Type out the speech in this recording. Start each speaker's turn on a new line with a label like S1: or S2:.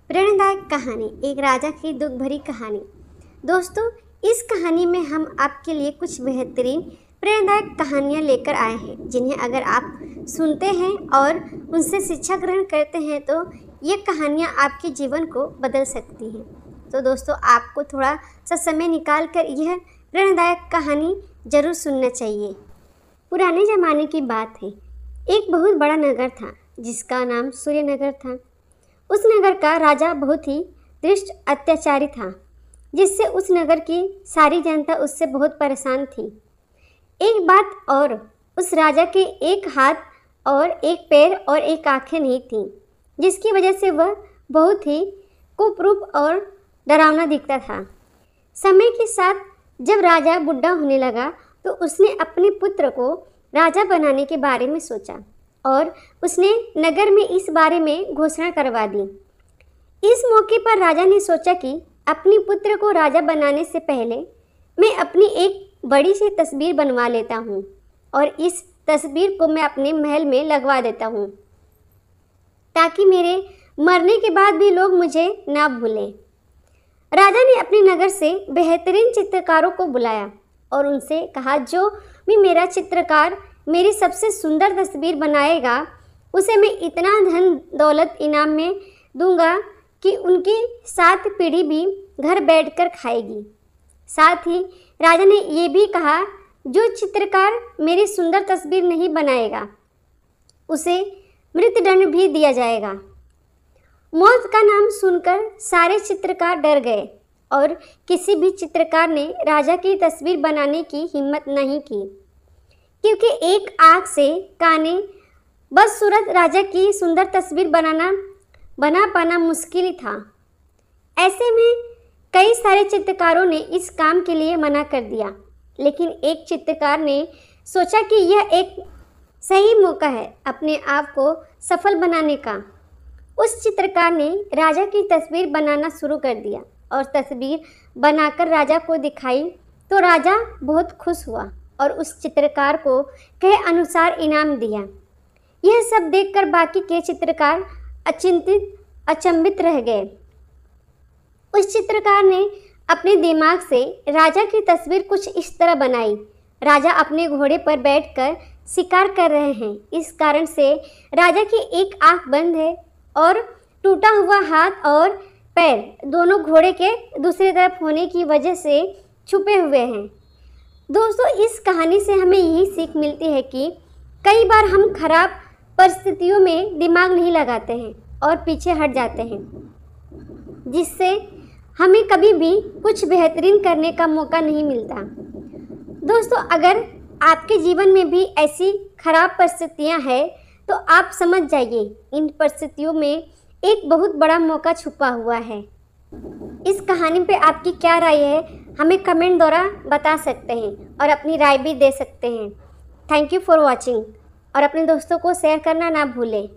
S1: प्रेरणादायक कहानी, एक राजा की दुख भरी कहानी। दोस्तों, इस कहानी में हम आपके लिए कुछ बेहतरीन प्रेरणादायक कहानियाँ लेकर आए हैं, जिन्हें अगर आप सुनते हैं और उनसे शिक्षा ग्रहण करते हैं तो ये कहानियाँ आपके जीवन को बदल सकती हैं। तो दोस्तों, आपको थोड़ा सा समय निकाल कर यह प्रेरणादायक कहानी ज़रूर सुनना चाहिए। पुराने ज़माने की बात है, एक बहुत बड़ा नगर था जिसका नाम सूर्यनगर था। उस नगर का राजा बहुत ही दुष्ट अत्याचारी था, जिससे उस नगर की सारी जनता उससे बहुत परेशान थी। एक बात और, उस राजा के एक हाथ और एक पैर और एक आंखें नहीं थीं, जिसकी वजह से वह बहुत ही कुरूप और डरावना दिखता था। समय के साथ जब राजा बुढ़ा होने लगा तो उसने अपने पुत्र को राजा बनाने के बारे में सोचा और उसने नगर में इस बारे में घोषणा करवा दी। इस मौके पर राजा ने सोचा कि अपने पुत्र को राजा बनाने से पहले मैं अपनी एक बड़ी सी तस्वीर बनवा लेता हूँ और इस तस्वीर को मैं अपने महल में लगवा देता हूँ, ताकि मेरे मरने के बाद भी लोग मुझे ना भूलें। राजा ने अपने नगर से बेहतरीन चित्रकारों को बुलाया और उनसे कहा, जो भी मेरा चित्रकार मेरी सबसे सुंदर तस्वीर बनाएगा उसे मैं इतना धन दौलत इनाम में दूंगा कि उनकी 7 पीढ़ी भी घर बैठकर खाएगी। साथ ही राजा ने ये भी कहा, जो चित्रकार मेरी सुंदर तस्वीर नहीं बनाएगा उसे मृत्युदंड भी दिया जाएगा। मौत का नाम सुनकर सारे चित्रकार डर गए और किसी भी चित्रकार ने राजा की तस्वीर बनाने की हिम्मत नहीं की, क्योंकि एक आँख से काने बदसूरत राजा की सुंदर तस्वीर बना पाना मुश्किल ही था। ऐसे में कई सारे चित्रकारों ने इस काम के लिए मना कर दिया, लेकिन एक चित्रकार ने सोचा कि यह एक सही मौका है अपने आप को सफल बनाने का। उस चित्रकार ने राजा की तस्वीर बनाना शुरू कर दिया और तस्वीर बनाकर राजा को दिखाई तो राजा बहुत खुश हुआ और उस चित्रकार को कहे अनुसार इनाम दिया। यह सब देखकर बाकी के चित्रकार अचंभित रह गए। उस चित्रकार ने अपने दिमाग से राजा की तस्वीर कुछ इस तरह बनाई। राजा अपने घोड़े पर बैठकर शिकार कर रहे हैं, इस कारण से राजा की एक आंख बंद है और टूटा हुआ हाथ और पैर दोनों घोड़े के दूसरी तरफ होने की वजह से छुपे हुए हैं। दोस्तों, इस कहानी से हमें यही सीख मिलती है कि कई बार हम खराब परिस्थितियों में दिमाग नहीं लगाते हैं और पीछे हट जाते हैं, जिससे हमें कभी भी कुछ बेहतरीन करने का मौका नहीं मिलता। दोस्तों, अगर आपके जीवन में भी ऐसी खराब परिस्थितियां हैं तो आप समझ जाइए, इन परिस्थितियों में एक बहुत बड़ा मौका छुपा हुआ है। इस कहानी पे आपकी क्या राय है, हमें कमेंट द्वारा बता सकते हैं और अपनी राय भी दे सकते हैं। थैंक यू फॉर वॉचिंग और अपने दोस्तों को शेयर करना ना भूलें।